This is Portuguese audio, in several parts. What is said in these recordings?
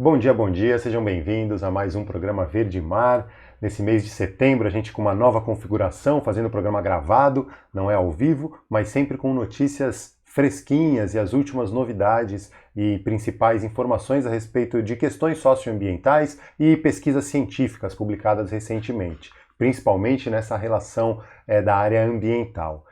bom dia, sejam bem-vindos a mais um programa Verde Mar. Nesse mês de setembro, a gente com uma nova configuração, fazendo o programa gravado, não é ao vivo, mas sempre com notícias fresquinhas e as últimas novidades e principais informações a respeito de questões socioambientais e pesquisas científicas publicadas recentemente, principalmente nessa relação da área ambiental.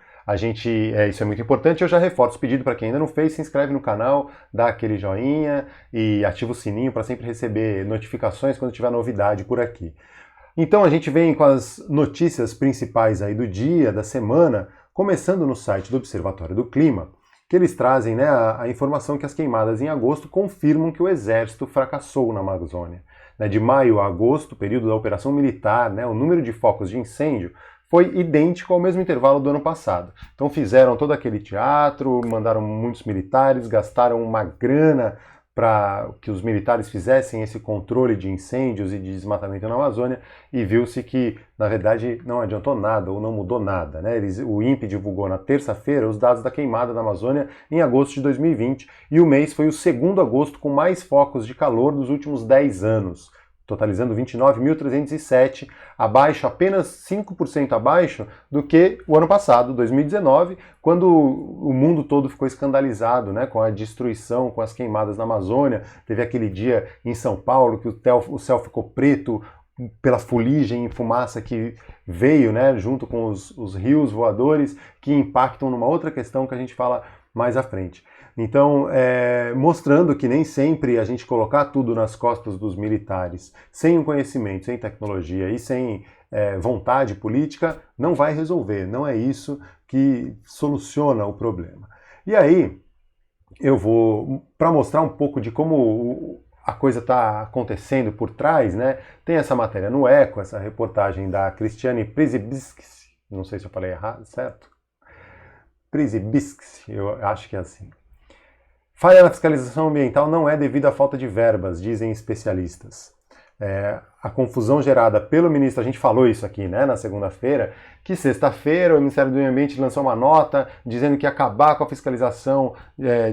Isso é muito importante. Eu já reforço o pedido para quem ainda não fez, se inscreve no canal, dá aquele joinha e ativa o sininho para sempre receber notificações quando tiver novidade por aqui. Então a gente vem com as notícias principais aí do dia, da semana, começando no site do Observatório do Clima, que eles trazem a informação que as queimadas em agosto confirmam que o exército fracassou na Amazônia. De maio a agosto, período da operação militar, o número de focos de incêndio foi idêntico ao mesmo intervalo do ano passado. Então fizeram todo aquele teatro, mandaram muitos militares, gastaram uma grana para que os militares fizessem esse controle de incêndios e de desmatamento na Amazônia e viu-se que, na verdade, não adiantou nada ou não mudou nada. O INPE divulgou na terça-feira os dados da queimada na Amazônia em agosto de 2020 e o mês foi o segundo agosto com mais focos de calor dos últimos 10 anos. Totalizando 29.307, apenas 5% abaixo do que o ano passado, 2019, quando o mundo todo ficou escandalizado com a destruição, com as queimadas na Amazônia. Teve aquele dia em São Paulo que o céu ficou preto pela fuligem e fumaça que veio junto com os rios voadores, que impactam numa outra questão que a gente fala mais à frente. Então, mostrando que nem sempre a gente colocar tudo nas costas dos militares, sem o conhecimento, sem tecnologia e sem vontade política, não vai resolver. Não é isso que soluciona o problema. E aí, eu vou, para mostrar um pouco de como a coisa está acontecendo por trás, tem essa matéria no Eco, essa reportagem da Cristiane Przybylski, não sei se eu falei errado, certo? Przybylski, eu acho que é assim. Falha na fiscalização ambiental não é devido à falta de verbas, dizem especialistas. A confusão gerada pelo ministro, a gente falou isso aqui na segunda-feira, que sexta-feira o Ministério do Meio Ambiente lançou uma nota dizendo que ia acabar com a fiscalização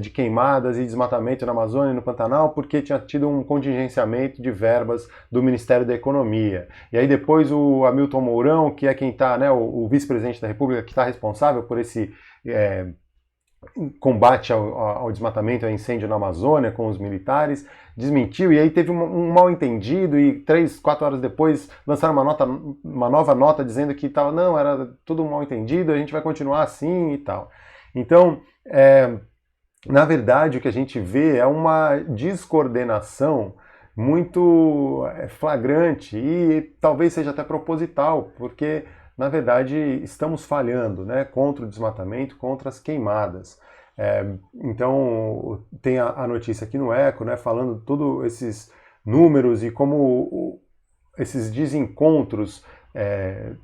de queimadas e desmatamento na Amazônia e no Pantanal porque tinha tido um contingenciamento de verbas do Ministério da Economia. E aí depois o Hamilton Mourão, que é quem está, o vice-presidente da República, que está responsável por esse combate ao desmatamento e ao incêndio na Amazônia com os militares, desmentiu, e aí teve um mal-entendido e 3, 4 horas depois lançaram uma nova nota dizendo que era tudo um mal-entendido, a gente vai continuar assim e tal. Então, na verdade, o que a gente vê é uma descoordenação muito flagrante e talvez seja até proposital, porque na verdade, estamos falhando contra o desmatamento, contra as queimadas. Então, tem a notícia aqui no Eco, falando todos esses números e como esses desencontros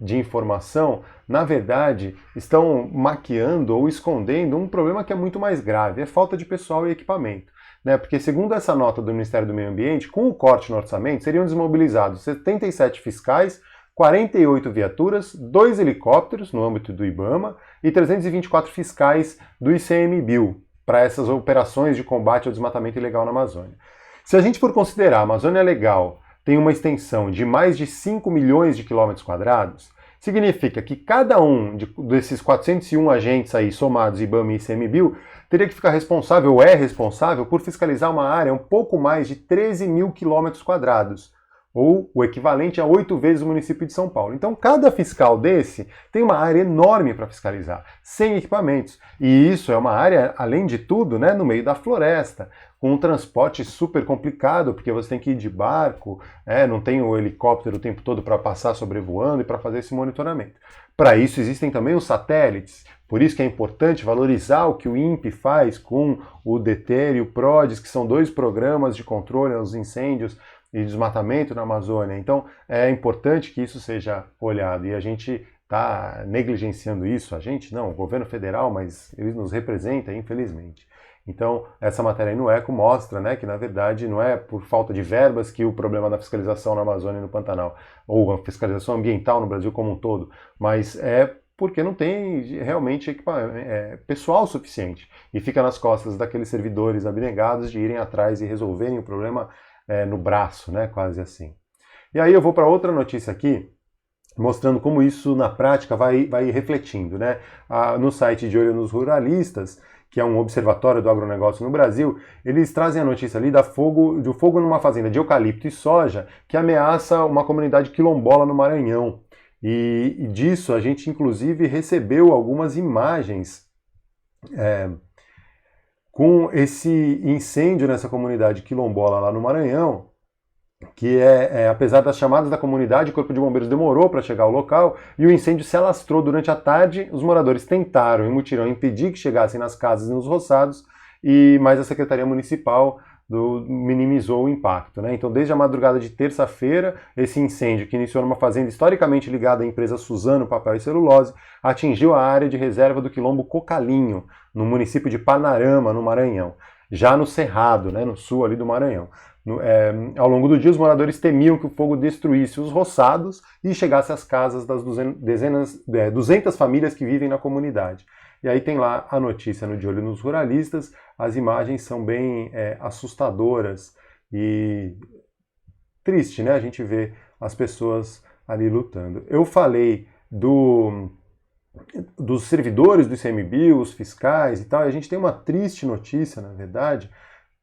de informação, na verdade, estão maquiando ou escondendo um problema que é muito mais grave, é falta de pessoal e equipamento. Porque, segundo essa nota do Ministério do Meio Ambiente, com o corte no orçamento, seriam desmobilizados 77 fiscais, 48 viaturas, 2 helicópteros no âmbito do IBAMA e 324 fiscais do ICMBio para essas operações de combate ao desmatamento ilegal na Amazônia. Se a gente for considerar a Amazônia Legal tem uma extensão de mais de 5 milhões de quilômetros quadrados, significa que cada um desses 401 agentes aí somados IBAMA e ICMBio teria que ficar responsável ou é responsável por fiscalizar uma área um pouco mais de 13 mil quilômetros quadrados, ou o equivalente a 8 vezes o município de São Paulo. Então, cada fiscal desse tem uma área enorme para fiscalizar, sem equipamentos. E isso é uma área, além de tudo, no meio da floresta, com um transporte super complicado, porque você tem que ir de barco, não tem o helicóptero o tempo todo para passar sobrevoando e para fazer esse monitoramento. Para isso existem também os satélites, por isso que é importante valorizar o que o INPE faz com o DETER e o PRODES, que são 2 programas de controle aos incêndios e desmatamento na Amazônia. Então é importante que isso seja olhado e a gente está negligenciando isso. A gente não, o governo federal, mas ele nos representa, infelizmente. Então essa matéria aí no Eco mostra que na verdade não é por falta de verbas que o problema da fiscalização na Amazônia e no Pantanal, ou a fiscalização ambiental no Brasil como um todo, mas é porque não tem realmente pessoal suficiente e fica nas costas daqueles servidores abnegados de irem atrás e resolverem o problema no braço, né, quase assim. E aí eu vou para outra notícia aqui, mostrando como isso na prática vai refletindo, né? No site De Olho nos Ruralistas, que é um observatório do agronegócio no Brasil, eles trazem a notícia ali de fogo numa fazenda de eucalipto e soja que ameaça uma comunidade quilombola no Maranhão. E disso a gente inclusive recebeu algumas imagens com esse incêndio nessa comunidade quilombola lá no Maranhão, que apesar das chamadas da comunidade, o Corpo de Bombeiros demorou para chegar ao local e o incêndio se alastrou durante a tarde. Os moradores tentaram, em mutirão, impedir que chegassem nas casas e nos roçados, mas a Secretaria Municipal minimizou o impacto, né? Então, desde a madrugada de terça-feira, esse incêndio, que iniciou numa fazenda historicamente ligada à empresa Suzano Papel e Celulose, atingiu a área de reserva do Quilombo Cocalinho, no município de Panarama, no Maranhão, já no Cerrado, né, no sul ali do Maranhão. Ao longo do dia, os moradores temiam que o fogo destruísse os roçados e chegasse às casas das 200 famílias que vivem na comunidade. E aí tem lá a notícia no De Olho nos Ruralistas, as imagens são bem assustadoras e triste, né? A gente vê as pessoas ali lutando. Eu falei dos servidores do ICMBio, os fiscais e tal, e a gente tem uma triste notícia, na verdade,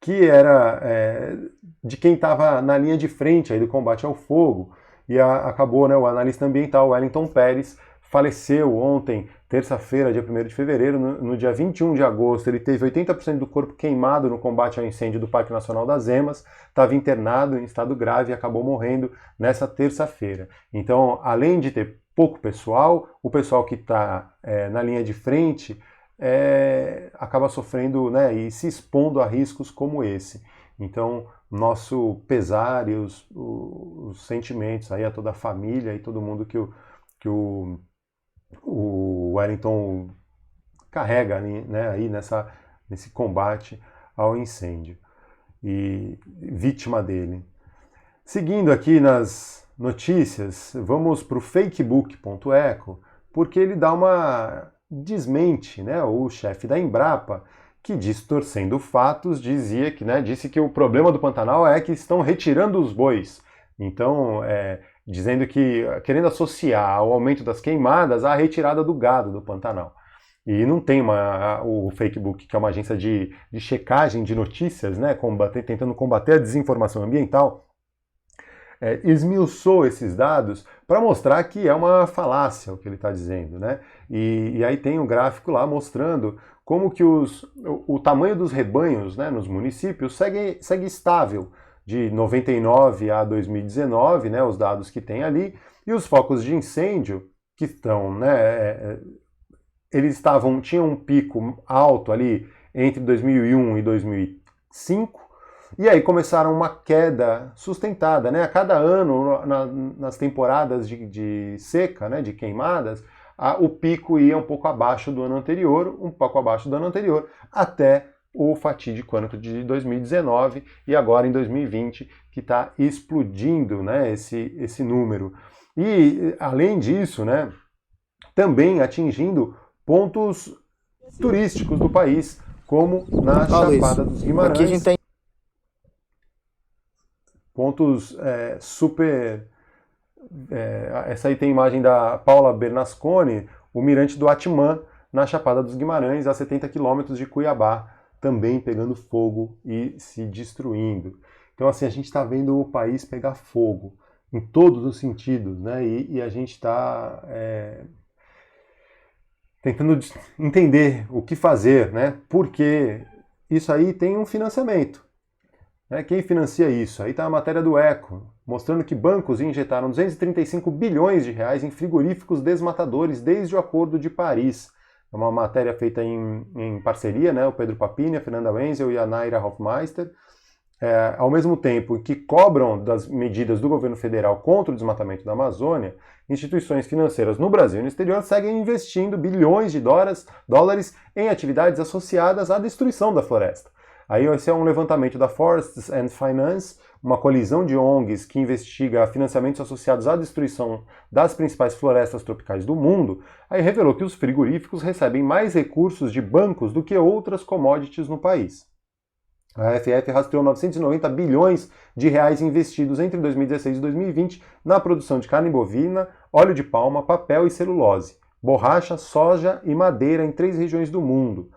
que era de quem estava na linha de frente aí do combate ao fogo, e acabou, né, o analista ambiental Wellington Pérez faleceu ontem, terça-feira, dia 1º de fevereiro, no dia 21 de agosto. Ele teve 80% do corpo queimado no combate ao incêndio do Parque Nacional das Emas, estava internado em estado grave e acabou morrendo nessa terça-feira. Então, além de ter pouco pessoal, o pessoal que está na linha de frente acaba sofrendo, né, e se expondo a riscos como esse. Então, nosso pesar e os sentimentos aí a toda a família e todo mundo que o Wellington carrega, né, aí nesse combate ao incêndio e vítima dele. Seguindo aqui nas notícias, vamos para o fakebook.eco, porque ele dá uma desmente, né, o chefe da Embrapa, que, distorcendo fatos, disse que o problema do Pantanal é que estão retirando os bois. Então, dizendo que, querendo associar o aumento das queimadas à retirada do gado do Pantanal. E não tem o Fakebook, que é uma agência de checagem de notícias, né, tentando combater a desinformação ambiental, esmiuçou esses dados para mostrar que é uma falácia o que ele está dizendo, né? E aí tem um gráfico lá mostrando como que o tamanho dos rebanhos, né, nos municípios segue estável de 99 a 2019, né, os dados que tem ali, e os focos de incêndio que estão, né, tinham um pico alto ali entre 2001 e 2005, e aí começaram uma queda sustentada, né? A cada ano, nas temporadas de seca, né, de queimadas, o pico ia um pouco abaixo do ano anterior, até o fatídico ano de 2019, e agora em 2020, que está explodindo, né, esse número. E, além disso, né, também atingindo pontos turísticos do país, como na Chapada dos Guimarães. Aqui a gente tem pontos super... essa aí tem imagem da Paula Bernasconi, o mirante do Atimã, na Chapada dos Guimarães, a 70 quilômetros de Cuiabá, também pegando fogo e se destruindo. Então, assim, a gente está vendo o país pegar fogo em todos os sentidos, né? E a gente está tentando entender o que fazer, né? Porque isso aí tem um financiamento. Quem financia isso? Aí está a matéria do Eco, mostrando que bancos injetaram 235 bilhões de reais em frigoríficos desmatadores desde o Acordo de Paris. É uma matéria feita em parceria, né? O Pedro Papini, a Fernanda Wenzel e a Naira Hofmeister. Ao mesmo tempo que cobram das medidas do governo federal contra o desmatamento da Amazônia, instituições financeiras no Brasil e no exterior seguem investindo bilhões de dólares em atividades associadas à destruição da floresta. Aí esse é um levantamento da Forests and Finance, uma colisão de ONGs que investiga financiamentos associados à destruição das principais florestas tropicais do mundo. Aí revelou que os frigoríficos recebem mais recursos de bancos do que outras commodities no país. A FF rastreou 990 bilhões de reais investidos entre 2016 e 2020 na produção de carne bovina, óleo de palma, papel e celulose, borracha, soja e madeira em 3 regiões do mundo.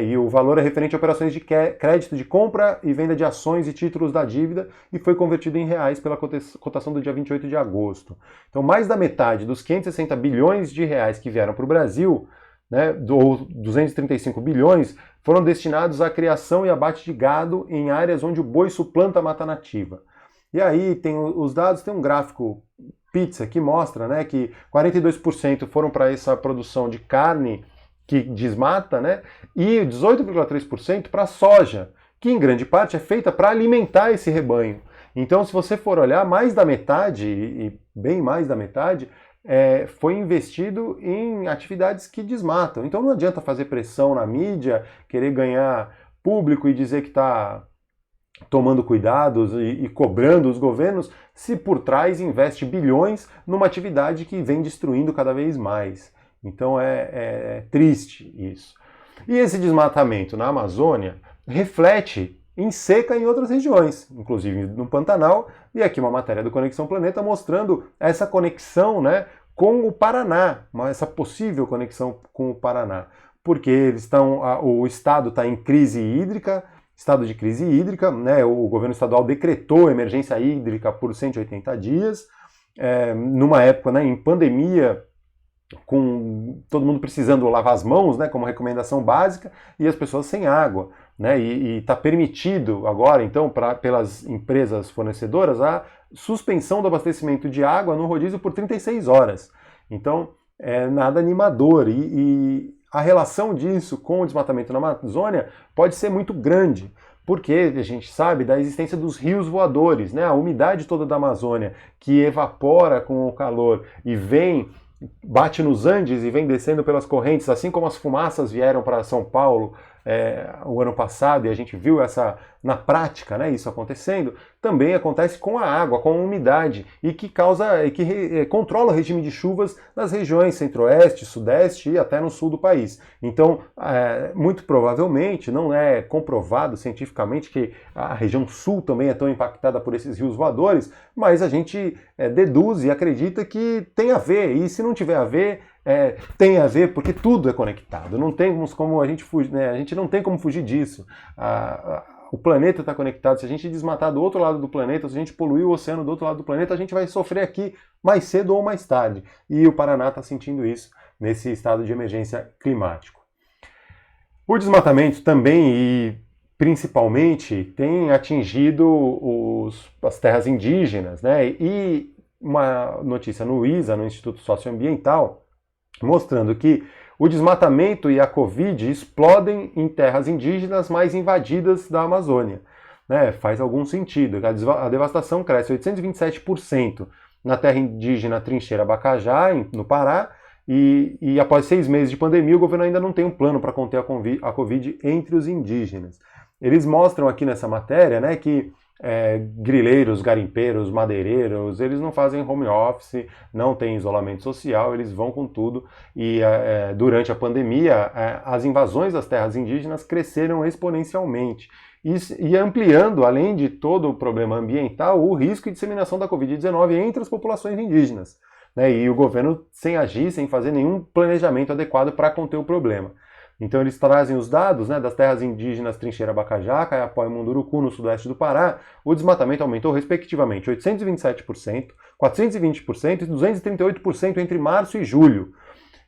E o valor é referente a operações de crédito de compra e venda de ações e títulos da dívida e foi convertido em reais pela cotação do dia 28 de agosto. Então, mais da metade dos 560 bilhões de reais que vieram para o Brasil, ou 235 bilhões, foram destinados à criação e abate de gado em áreas onde o boi suplanta a mata nativa. E aí, os dados, tem um gráfico pizza que mostra que 42% foram para essa produção de carne que desmata, e 18,3% para soja, que em grande parte é feita para alimentar esse rebanho. Então, se você for olhar, mais da metade, e bem mais da metade, foi investido em atividades que desmatam. Então não adianta fazer pressão na mídia, querer ganhar público e dizer que está tomando cuidados e cobrando os governos, se por trás investe bilhões numa atividade que vem destruindo cada vez mais. Então é triste isso. E esse desmatamento na Amazônia reflete em seca em outras regiões, inclusive no Pantanal, e aqui uma matéria do Conexão Planeta mostrando essa conexão com o Paraná, essa possível conexão com o Paraná, porque o estado está em crise hídrica, estado de crise hídrica, o governo estadual decretou emergência hídrica por 180 dias, numa época em pandemia, com todo mundo precisando lavar as mãos, como recomendação básica, e as pessoas sem água. E está permitido agora, então, pelas empresas fornecedoras, a suspensão do abastecimento de água no rodízio por 36 horas. Então, é nada animador. E a relação disso com o desmatamento na Amazônia pode ser muito grande, porque a gente sabe da existência dos rios voadores, a umidade toda da Amazônia que evapora com o calor e bate nos Andes e vem descendo pelas correntes, assim como as fumaças vieram para São Paulo o ano passado, e a gente viu na prática, isso acontecendo, também acontece com a água, com a umidade, e que controla o regime de chuvas nas regiões centro-oeste, sudeste e até no sul do país. Então, muito provavelmente, não é comprovado cientificamente que a região sul também é tão impactada por esses rios voadores, mas a gente deduz e acredita que tem a ver, e se não tiver a ver, tem a ver porque tudo é conectado. Não temos como a gente fugir, a gente não tem como fugir disso. O planeta está conectado. Se a gente desmatar do outro lado do planeta, se a gente poluir o oceano do outro lado do planeta, a gente vai sofrer aqui mais cedo ou mais tarde. E o Paraná está sentindo isso nesse estado de emergência climático. O desmatamento também e principalmente tem atingido as terras indígenas, E uma notícia no ISA, no Instituto Socioambiental, mostrando que o desmatamento e a Covid explodem em terras indígenas mais invadidas da Amazônia. Faz algum sentido. A devastação cresce 827% na terra indígena Trincheira Bacajá, no Pará, e após 6 meses de pandemia, o governo ainda não tem um plano para conter a Covid entre os indígenas. Eles mostram aqui nessa matéria que grileiros, garimpeiros, madeireiros, eles não fazem home office, não tem isolamento social, eles vão com tudo e durante a pandemia as invasões das terras indígenas cresceram exponencialmente e ampliando, além de todo o problema ambiental, o risco de disseminação da Covid-19 entre as populações indígenas. E o governo sem agir, sem fazer nenhum planejamento adequado para conter o problema. Então eles trazem os dados das terras indígenas Trincheira Bacajá, Caiapó e Munduruku, no sudoeste do Pará. O desmatamento aumentou respectivamente 827%, 420% e 238% entre março e julho.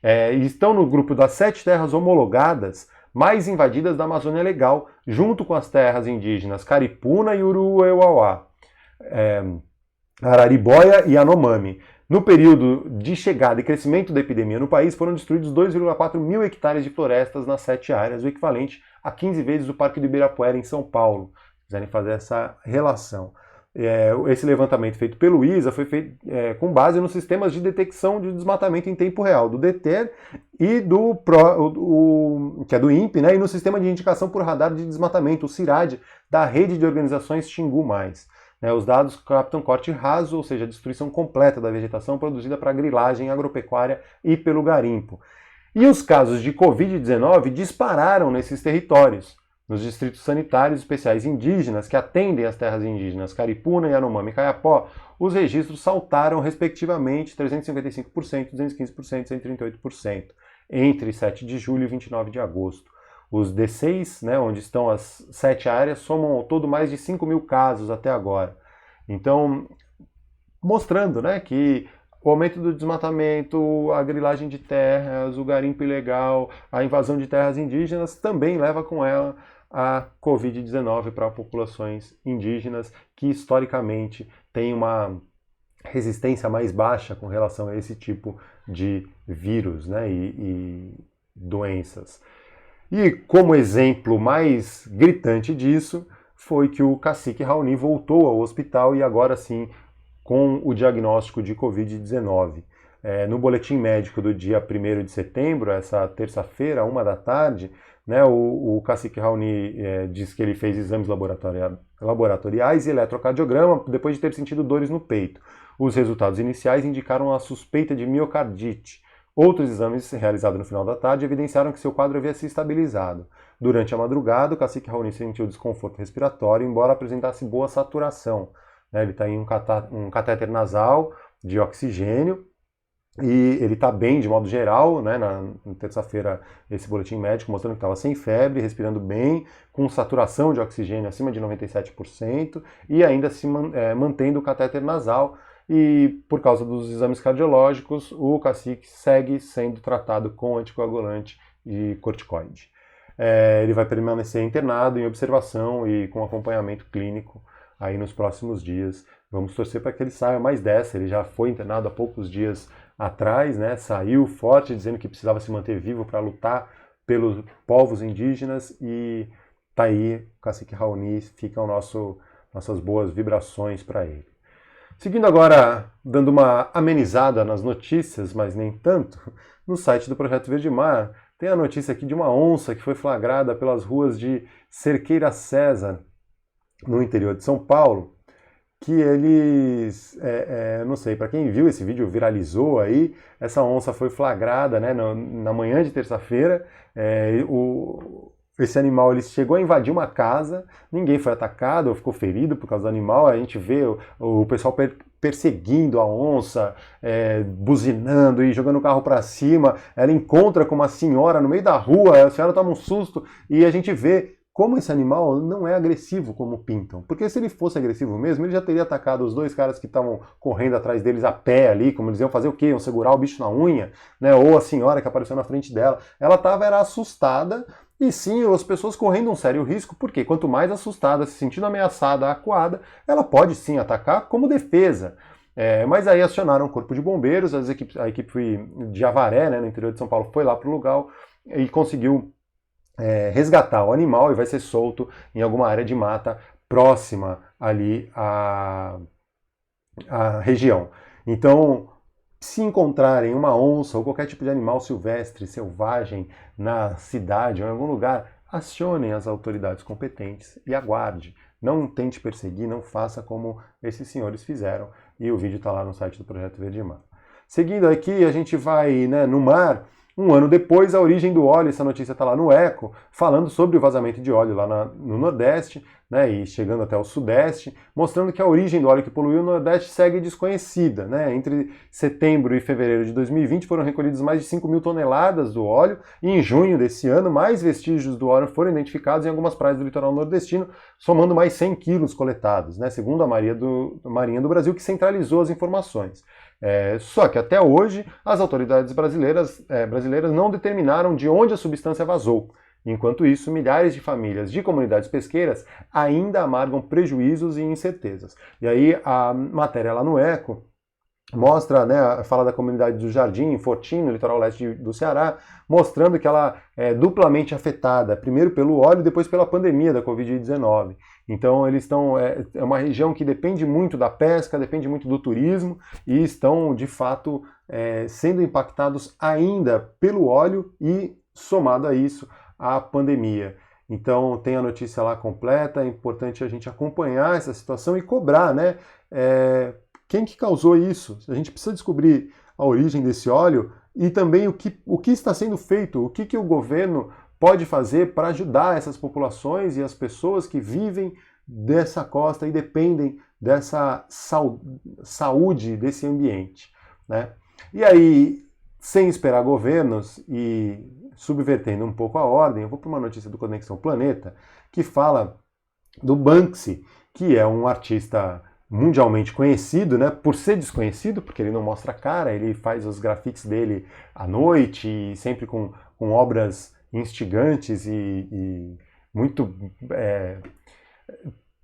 E estão no grupo das 7 terras homologadas mais invadidas da Amazônia Legal, junto com as terras indígenas Caripuna e Uruuauá, Araribóia e Anomami. No período de chegada e crescimento da epidemia no país, foram destruídos 2,4 mil hectares de florestas nas 7 áreas, o equivalente a 15 vezes o Parque do Ibirapuera, em São Paulo. Se quiserem fazer essa relação. Esse levantamento feito pelo ISA foi feito com base nos sistemas de detecção de desmatamento em tempo real, do DETER e que é do INPE, e no sistema de indicação por radar de desmatamento, o CIRAD, da rede de organizações Xingu+. Os dados captam corte raso, ou seja, a destruição completa da vegetação produzida para grilagem agropecuária e pelo garimpo. E os casos de Covid-19 dispararam nesses territórios. nos distritos sanitários especiais indígenas que atendem as terras indígenas Caripuna, Yanomami e Kayapó, os registros saltaram respectivamente 355%, 215% e 138%, entre 7 de julho e 29 de agosto. Os D6, né, onde estão as 7 áreas, somam ao todo mais de 5 mil casos até agora. Então, mostrando, né, que o aumento do desmatamento, a grilagem de terras, o garimpo ilegal, a invasão de terras indígenas também leva com ela a Covid-19 para populações indígenas que historicamente têm uma resistência mais baixa com relação a esse tipo de vírus, né, e doenças. E como exemplo mais gritante disso foi que o cacique Raoni voltou ao hospital e agora sim com o diagnóstico de Covid-19. No boletim médico do dia 1º de setembro, essa terça-feira, 13h, né, o cacique Raoni diz que ele fez exames laboratoriais e eletrocardiograma depois de ter sentido dores no peito. Os resultados iniciais indicaram a suspeita de miocardite. Outros exames realizados no final da tarde evidenciaram que seu quadro havia se estabilizado. Durante a madrugada, o cacique Raoni sentiu desconforto respiratório, embora apresentasse boa saturação. Ele está em um catéter nasal de oxigênio e ele está bem de modo geral, né? Na terça-feira, esse boletim médico mostrando que estava sem febre, respirando bem, com saturação de oxigênio acima de 97% e ainda se mantendo o catéter nasal. E por causa dos exames cardiológicos, o cacique segue sendo tratado com anticoagulante e corticoide. Ele vai permanecer internado em observação e com acompanhamento clínico aí nos próximos dias. Vamos torcer para que ele saia mais dessa. Ele já foi internado há poucos dias atrás, né? Saiu forte, dizendo que precisava se manter vivo para lutar pelos povos indígenas. E tá aí, o cacique Raoni, ficam nossas boas vibrações para ele. Seguindo agora, dando uma amenizada nas notícias, mas nem tanto, no site do Projeto Verde Mar, tem a notícia aqui de uma onça que foi flagrada pelas ruas de Cerqueira César, no interior de São Paulo, que eles, não sei, para quem viu esse vídeo, viralizou aí, essa onça foi flagrada, né, na manhã de terça-feira. Esse animal ele chegou a invadir uma casa, ninguém foi atacado ou ficou ferido por causa do animal. A gente vê o pessoal perseguindo a onça, buzinando e jogando o carro para cima. Ela encontra com uma senhora no meio da rua, a senhora toma um susto e a gente vê como esse animal não é agressivo como pintam. Porque se ele fosse agressivo mesmo, ele já teria atacado os dois caras que estavam correndo atrás deles a pé ali, como eles iam fazer o quê? Iam segurar o bicho na unha, né? Ou a senhora que apareceu na frente dela. Ela era assustada. E sim, as pessoas correndo um sério risco, porque quanto mais assustada, se sentindo ameaçada, acuada, ela pode sim atacar como defesa. Mas aí acionaram o corpo de bombeiros, a equipe de Avaré, né, no interior de São Paulo, foi lá para o lugar e conseguiu resgatar o animal e vai ser solto em alguma área de mata próxima ali à região. Então, se encontrarem uma onça ou qualquer tipo de animal silvestre, selvagem, na cidade ou em algum lugar, acionem as autoridades competentes e aguarde. Não tente perseguir, não faça como esses senhores fizeram. E o vídeo está lá no site do Projeto Verde Mar. Seguindo aqui, a gente vai, né, no mar. Um ano depois, a origem do óleo, essa notícia está lá no Eco, falando sobre o vazamento de óleo lá no Nordeste, né, e chegando até o Sudeste, mostrando que a origem do óleo que poluiu no Nordeste segue desconhecida. Né? Entre setembro e fevereiro de 2020 foram recolhidas mais de 5 mil toneladas do óleo, e em junho desse ano, mais vestígios do óleo foram identificados em algumas praias do litoral nordestino, somando mais 100 quilos coletados, né, segundo a Marinha do Brasil, que centralizou as informações. Só que até hoje as autoridades brasileiras não determinaram de onde a substância vazou. Enquanto isso, milhares de famílias de comunidades pesqueiras ainda amargam prejuízos e incertezas. E aí a matéria lá no Eco mostra, né, fala da comunidade do Jardim, em Fortim, no litoral leste do Ceará, mostrando que ela é duplamente afetada, primeiro pelo óleo e depois pela pandemia da Covid-19. Então eles estão, é uma região que depende muito da pesca, depende muito do turismo e estão, de fato, sendo impactados ainda pelo óleo e, somado a isso, a pandemia. Então tem a notícia lá completa, é importante a gente acompanhar essa situação e cobrar, né? Quem que causou isso? A gente precisa descobrir a origem desse óleo e também o que está sendo feito, o que o governo pode fazer para ajudar essas populações e as pessoas que vivem dessa costa e dependem dessa saúde desse ambiente, né? E aí, sem esperar governos e subvertendo um pouco a ordem, eu vou para uma notícia do Conexão Planeta que fala do Banksy, que é um artista mundialmente conhecido, né, por ser desconhecido, porque ele não mostra a cara, ele faz os grafites dele à noite, e sempre com obras instigantes e muito,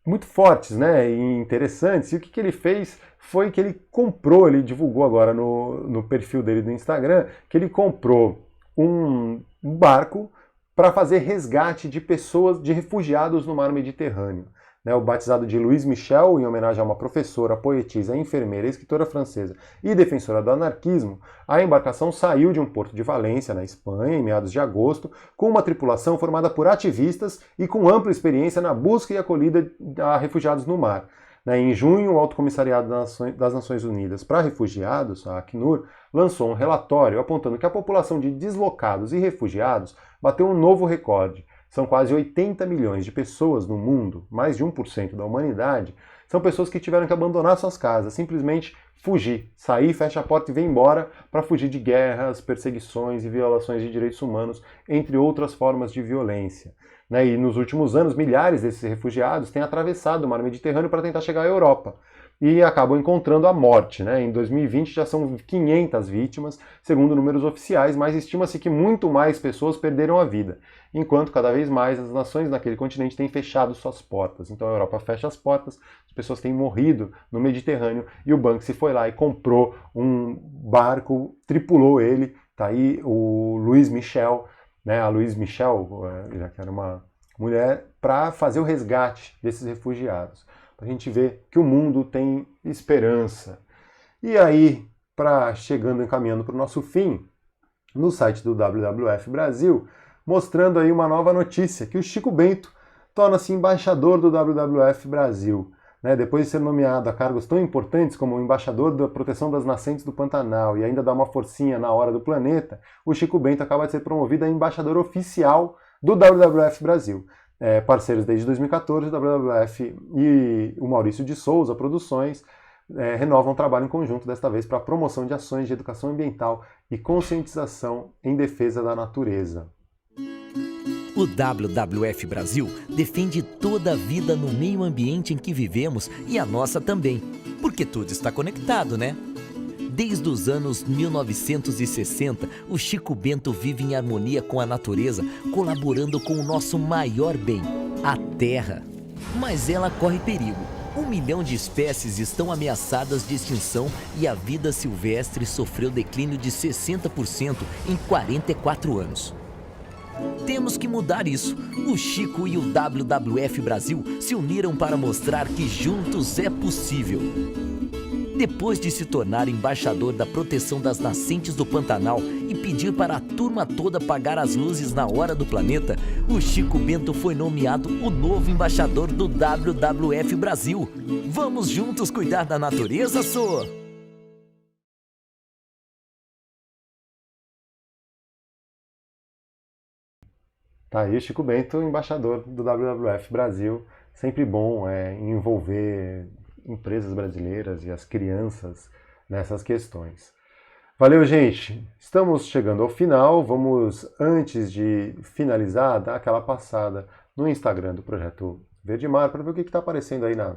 muito fortes, né, e interessantes. E o que ele fez foi que ele comprou, ele divulgou agora no perfil dele do Instagram, que ele comprou um barco para fazer resgate de pessoas, de refugiados no mar Mediterrâneo. O batizado de Louise Michel, em homenagem a uma professora, poetisa, enfermeira, escritora francesa e defensora do anarquismo, a embarcação saiu de um porto de Valência, na Espanha, em meados de agosto, com uma tripulação formada por ativistas e com ampla experiência na busca e acolhida a refugiados no mar. Em junho, o Alto Comissariado das Nações Unidas para Refugiados, a Acnur, lançou um relatório apontando que a população de deslocados e refugiados bateu um novo recorde. São quase 80 milhões de pessoas no mundo, mais de 1% da humanidade, são pessoas que tiveram que abandonar suas casas, simplesmente fugir, sair, fecha a porta e vem embora para fugir de guerras, perseguições e violações de direitos humanos, entre outras formas de violência. E nos últimos anos, milhares desses refugiados têm atravessado o mar Mediterrâneo para tentar chegar à Europa e acabam encontrando a morte. Em 2020 já são 500 vítimas, segundo números oficiais, mas estima-se que muito mais pessoas perderam a vida, enquanto cada vez mais as nações naquele continente têm fechado suas portas. Então a Europa fecha as portas, as pessoas têm morrido no Mediterrâneo e o Banksy foi lá e comprou um barco, tripulou ele, tá aí o Louise Michel, a Louise Michel, já que era uma mulher, para fazer o resgate desses refugiados. Para a gente ver que o mundo tem esperança. E aí, encaminhando para o nosso fim, no site do WWF Brasil, mostrando aí uma nova notícia, que o Chico Bento torna-se embaixador do WWF Brasil. Depois de ser nomeado a cargos tão importantes como o embaixador da proteção das nascentes do Pantanal e ainda dar uma forcinha na hora do planeta, o Chico Bento acaba de ser promovido a embaixador oficial do WWF Brasil. Parceiros desde 2014, o WWF e o Maurício de Souza Produções renovam o trabalho em conjunto, desta vez para a promoção de ações de educação ambiental e conscientização em defesa da natureza. O WWF Brasil defende toda a vida no meio ambiente em que vivemos e a nossa também, porque tudo está conectado, né? Desde os anos 1960, o Chico Bento vive em harmonia com a natureza, colaborando com o nosso maior bem, a Terra. Mas ela corre perigo. 1 milhão de espécies estão ameaçadas de extinção e a vida silvestre sofreu declínio de 60% em 44 anos. Temos que mudar isso. O Chico e o WWF Brasil se uniram para mostrar que juntos é possível. Depois de se tornar embaixador da proteção das nascentes do Pantanal e pedir para a turma toda apagar as luzes na hora do planeta, o Chico Bento foi nomeado o novo embaixador do WWF Brasil. Vamos juntos cuidar da natureza, Sô! Tá aí Chico Bento, embaixador do WWF Brasil. Sempre bom envolver empresas brasileiras e as crianças nessas questões. Valeu, gente! Estamos chegando ao final. Vamos, antes de finalizar, dar aquela passada no Instagram do Projeto Verde Mar para ver o que está aparecendo aí na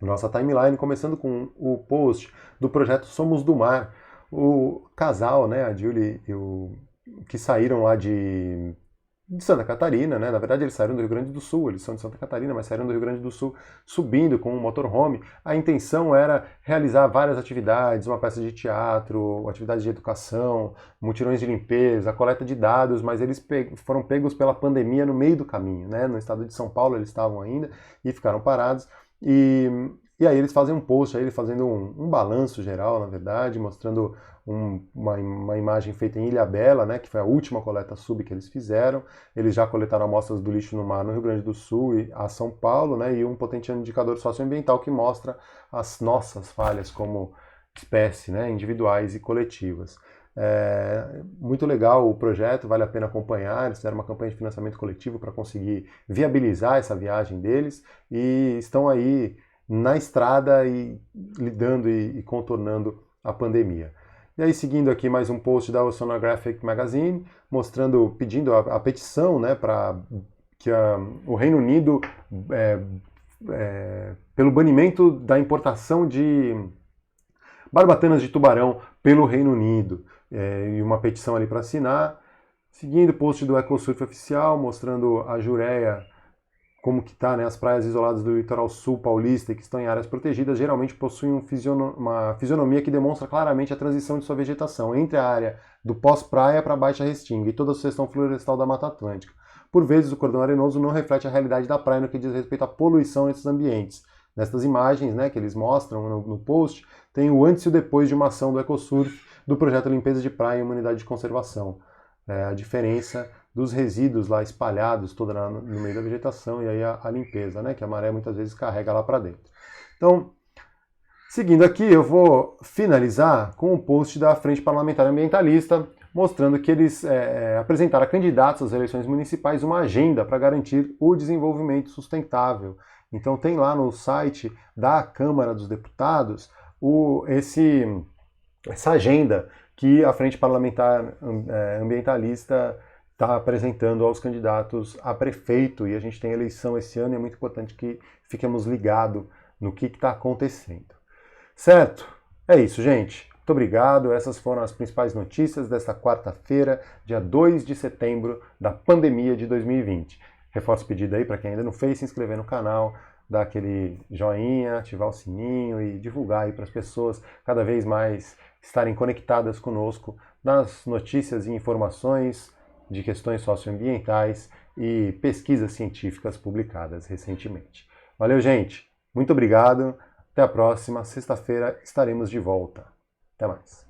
nossa timeline, começando com o post do Projeto Somos do Mar. O casal, a Julie e que saíram lá de Santa Catarina, Na verdade, eles saíram do Rio Grande do Sul, eles são de Santa Catarina, mas saíram do Rio Grande do Sul subindo com um motorhome. A intenção era realizar várias atividades, uma peça de teatro, atividades de educação, mutirões de limpeza, coleta de dados, mas eles foram pegos pela pandemia no meio do caminho, No estado de São Paulo eles estavam ainda e ficaram parados. E aí eles fazem um post, aí, fazendo um balanço geral, na verdade, mostrando uma imagem feita em Ilhabela, que foi a última coleta sub que eles fizeram. Eles já coletaram amostras do lixo no mar no Rio Grande do Sul e a São Paulo, e um potente indicador socioambiental que mostra as nossas falhas como espécie, individuais e coletivas. Muito legal o projeto, vale a pena acompanhar. Eles fizeram uma campanha de financiamento coletivo para conseguir viabilizar essa viagem deles e estão aí na estrada e lidando e contornando a pandemia. E aí, seguindo aqui mais um post da Oceanographic Magazine, pedindo a petição, né, para que o Reino Unido, pelo banimento da importação de barbatanas de tubarão pelo Reino Unido, e uma petição ali para assinar. Seguindo o post do EcoSurf Oficial, mostrando a Jureia, como que tá, né, as praias isoladas do litoral sul paulista que estão em áreas protegidas geralmente possuem uma fisionomia que demonstra claramente a transição de sua vegetação entre a área do pós-praia para a Baixa Restinga e toda a sucessão florestal da Mata Atlântica. Por vezes, o cordão arenoso não reflete a realidade da praia no que diz respeito à poluição nesses ambientes. Nestas imagens, né, que eles mostram no post, tem o antes e o depois de uma ação do EcoSurf do projeto Limpeza de Praia e uma unidade de conservação. A diferença dos resíduos lá espalhados toda no meio da vegetação e aí a limpeza, né, que a maré muitas vezes carrega lá para dentro. Então, seguindo aqui, eu vou finalizar com um post da Frente Parlamentar Ambientalista, mostrando que eles apresentaram a candidatos às eleições municipais uma agenda para garantir o desenvolvimento sustentável. Então tem lá no site da Câmara dos Deputados essa agenda que a Frente Parlamentar Ambientalista está apresentando aos candidatos a prefeito, e a gente tem eleição esse ano e é muito importante que fiquemos ligados no que está acontecendo. Certo? É isso, gente. Muito obrigado. Essas foram as principais notícias desta quarta-feira, dia 2 de setembro da pandemia de 2020. Reforço o pedido aí para quem ainda não fez, se inscrever no canal, dar aquele joinha, ativar o sininho e divulgar aí para as pessoas cada vez mais estarem conectadas conosco nas notícias e informações de questões socioambientais e pesquisas científicas publicadas recentemente. Valeu, gente! Muito obrigado! Até a próxima sexta-feira estaremos de volta. Até mais!